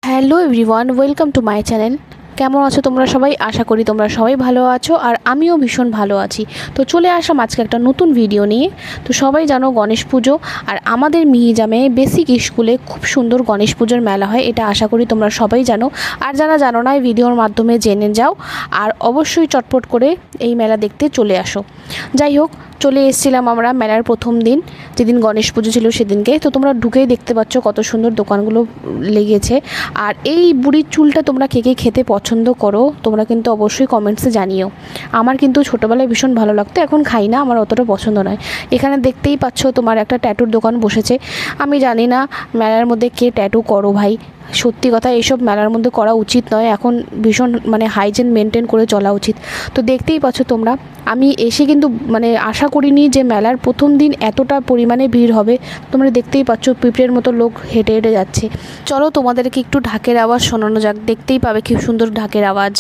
Hello everyone, welcome to my channel. কেমন আছো তোমরা সবাই? আশা করি তোমরা সবাই ভালো আছো, আর আমিও ভীষণ ভালো আছি। তো চলে আসলাম আজকে একটা নতুন ভিডিও নিয়ে। তো সবাই জানো গণেশ পুজো, আর আমাদের মিহিজামে বেসিক স্কুলে খুব সুন্দর গণেশ পুজোর মেলা হয়, এটা আশা করি তোমরা সবাই জানো। আর যারা জানো না, এই ভিডিওর মাধ্যমে জেনে যাও, আর অবশ্যই চটপট করে এই মেলা দেখতে চলে আসো। যাই হোক, চলে এসেছিলাম আমরা মেলার প্রথম দিন, যেদিন গণেশ পুজো ছিল সেদিনকে। তো তোমরা ঢুকেই দেখতে পাচ্ছ কত সুন্দর দোকানগুলো লেগেছে। আর এই বুড়ির চুলটা তোমরা কে কে খেতে পছন্দ করো তোমরা কিন্তু অবশ্যই কমেন্টসে জানিও। আমার কিন্তু ছোটোবেলায় ভীষণ ভালো লাগতো, এখন খাই না, আমার অতটা পছন্দ নয়। এখানে দেখতেই পাচ্ছ তোমার একটা ট্যাটুর দোকান বসেছে। আমি জানি না মেলার মধ্যে কে ট্যাটু করো ভাই, সত্যি কথা এইসব মেলার মধ্যে করা উচিত নয়। এখন ভীষণ হাইজিন মেনটেন করে চলা উচিত। তো দেখতেই পাচ্ছ তোমরা, আমি এসে কিন্তু আশা করিনি যে মেলার প্রথম দিন এতটা পরিমাণে ভিড় হবে। তোমরা দেখতেই পাচ্ছ পিঁপড়ের মতো লোক হেঁটে হেঁটে যাচ্ছে। চলো তোমাদেরকে একটু ঢাকের আওয়াজ শোনানো যাক, দেখতেই পাবে কি সুন্দর ঢাকের আওয়াজ।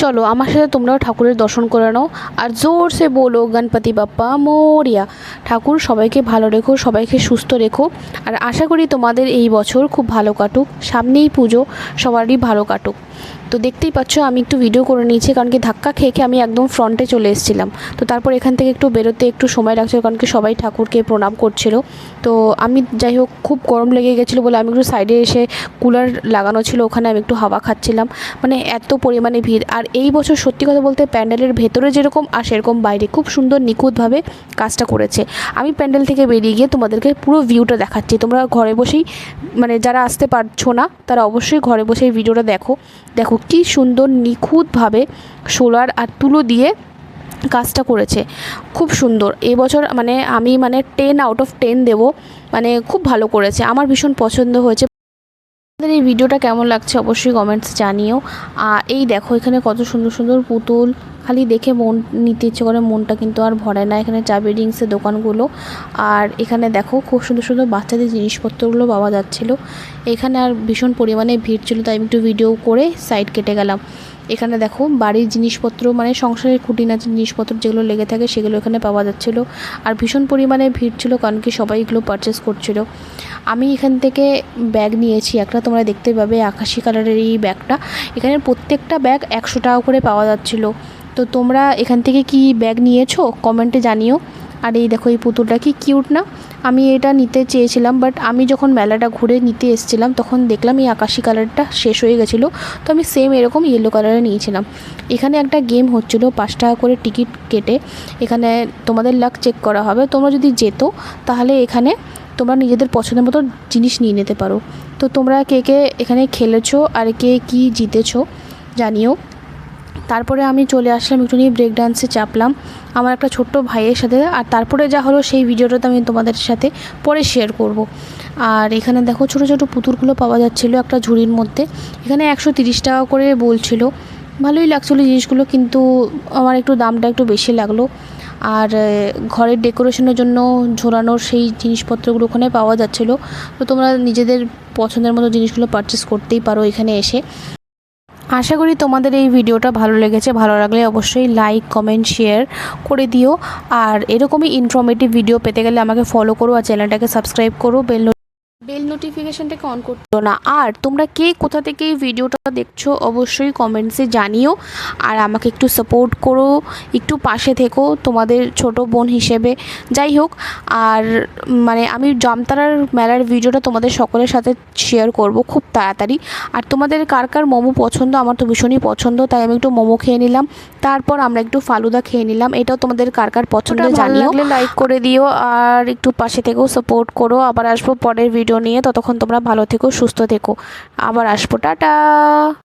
চলো আমার সাথে তোমরাও ঠাকুরের দর্শন করে নাও, আর জোরসে বলো গণপতি বাপ্পা মোরিয়া। ঠাকুর সবাইকে ভালো রেখো, সবাইকে সুস্থ রেখো, আর আশা করি তোমাদের এই বছর খুব ভালো কাটুক। সামনেই পুজো, সবারই ভালো কাটুক। তো দেখতেই পাচ্ছ আমি একটু ভিডিও করে নিয়েছি, কারণ কি ধাক্কা খেয়ে খেয়ে আমি একদম ফ্রন্টে চলে এসেছিলাম। তো তারপর এখান থেকে একটু বেরোতে একটু সময় লাগছিল, কারণ কি সবাই ঠাকুরকে প্রণাম করছিল। তো আমি যাই হোক, খুব গরম লেগে গেছিলো বলে আমি একটু সাইডে এসে, কুলার লাগানো ছিল ওখানে, আমি একটু হাওয়া খাচ্ছিলাম। এত পরিমাণে ভিড়। আর এই বছর সত্যি কথা বলতে প্যান্ডেলের ভেতরে যেরকম আর সেরকম বাইরে খুব সুন্দর নিখুঁতভাবে কাজটা করেছে। আমি প্যান্ডেল থেকে বেরিয়ে গিয়ে তোমাদেরকে পুরো ভিউটা দেখাচ্ছি। তোমরা ঘরে বসেই যারা আসতে পারছো না তারা অবশ্যই ঘরে বসেই ভিডিওটা দেখো। দেখো কি সুন্দর নিখুঁতভাবে সোলার আর তুলো দিয়ে কাজটা করেছে, খুব সুন্দর। এবছর আমি 10 আউট অফ 10 দেবো। খুব ভালো করেছে, আমার ভীষণ পছন্দ হয়েছে। আমাদের এই ভিডিওটা কেমন লাগছে অবশ্যই কমেন্টস জানিও। আর এই দেখো এখানে কত সুন্দর সুন্দর পুতুল, খালি দেখে মন নিতে ইচ্ছে করে, মনটা কিন্তু আর ভরে না। এখানে চাবি রিংসের দোকানগুলো, আর এখানে দেখো খুব সুন্দর সুন্দর বাচ্চাদের জিনিসপত্রগুলো পাওয়া যাচ্ছিলো। এখানে আর ভীষণ পরিমাণে ভিড় ছিল, তাই আমি একটু ভিডিও করে সাইড কেটে গেলাম। এখানে দেখো বাড়ির জিনিসপত্র, সংসারের খুঁটিনাটি জিনিসপত্র যেগুলো লেগে থাকে সেগুলো এখানে পাওয়া যাচ্ছিলো। আর ভীষণ পরিমাণে ভিড় ছিল, কারণ কি সবাই এগুলো পারচেস করছিল। আমি এখান থেকে ব্যাগ নিয়েছি একটা, তোমরা দেখতে পাবে আকাশি কালারের এই ব্যাগটা। এখানে প্রত্যেকটা ব্যাগ 100 টাকা করে পাওয়া যাচ্ছিলো। তো তোমরা এখান থেকে কি ব্যাগ নিয়েছো কমেন্টে জানিও। আর এই দেখো এই পুতুলটা কি কিউট না? আমি এটা নিতে চেয়েছিলাম, বাট আমি যখন মেলাটা ঘুরে নিতে এসেছিলাম তখন দেখলাম এই আকাশি কালারটা শেষ হয়ে গেছিলো। তো আমি সেম এরকম ইয়েলো কালারে নিয়েছিলাম। এখানে একটা গেম হচ্ছিলো, 5 টাকা করে টিকিট কেটে এখানে তোমাদের লাক চেক করা হবে। তোমরা যদি যেত তাহলে এখানে তোমরা নিজেদের পছন্দের মতো জিনিস নিয়ে নিতে পারো। তো তোমরা কে কে এখানে খেলেছো আর কে কী জিতেছো জানিও। তারপরে আমি চলে আসলাম একটু নিয়ে ব্রেক ডান্সে চাপলাম আমার একটা ছোট্ট ভাইয়ের সাথে। আর তারপরে যা হলো সেই ভিডিওটা তো আমি তোমাদের সাথে পরে শেয়ার করব। আর এখানে দেখো ছোটো ছোটো পুতুলগুলো পাওয়া যাচ্ছিলো একটা ঝুড়ির মধ্যে। এখানে 130 টাকা করে বলছিল। ভালোই লাগছিলো জিনিসগুলো, কিন্তু আমার একটু দামটা একটু বেশি লাগলো। আর ঘরের ডেকোরেশনের জন্য ঝোলানোর সেই জিনিসপত্রগুলো ওখানে পাওয়া যাচ্ছিলো। তো তোমরা নিজেদের পছন্দের মতো জিনিসগুলো পারচেস করতেই পারো এখানে এসে। আশা করি তোমাদের এই ভিডিওটা ভালো লেগেছে। ভালো লাগলে অবশ্যই লাইক কমেন্ট শেয়ার করে দিও। আর এরকমই ইনফরমেটিভ ভিডিও পেতে গেলে আমাকে ফলো করো, আর চ্যানেলটাকে সাবস্ক্রাইব করো, বেল নোটিফিকেশানটাকে অন করতে না। আর তোমরা কে কোথা থেকে এই ভিডিওটা দেখছো অবশ্যই কমেন্টসে জানিও, আর আমাকে একটু সাপোর্ট করো, একটু পাশে থেকো তোমাদের ছোট বোন হিসেবে। যাই হোক, আর আমি জামতারার মেলার ভিডিওটা তোমাদের সকলের সাথে শেয়ার করব খুব তাড়াতাড়ি। আর তোমাদের কার কার মোমো পছন্দ, আমার তো ভীষণই পছন্দ, তাই আমি একটু মোমো খেয়ে নিলাম। তারপর আমরা একটু ফালুদা খেয়ে নিলাম। এটাও তোমাদের কার কার পছন্দ জানিও। লাইক করে দিও আর একটু পাশে থেকেও সাপোর্ট করো। আবার আসবো পরের ভিডিও নিয়ে, ততক্ষণ তোমরা ভালো থেকো, সুস্থ থেকো। আবার আসবো, টাটা।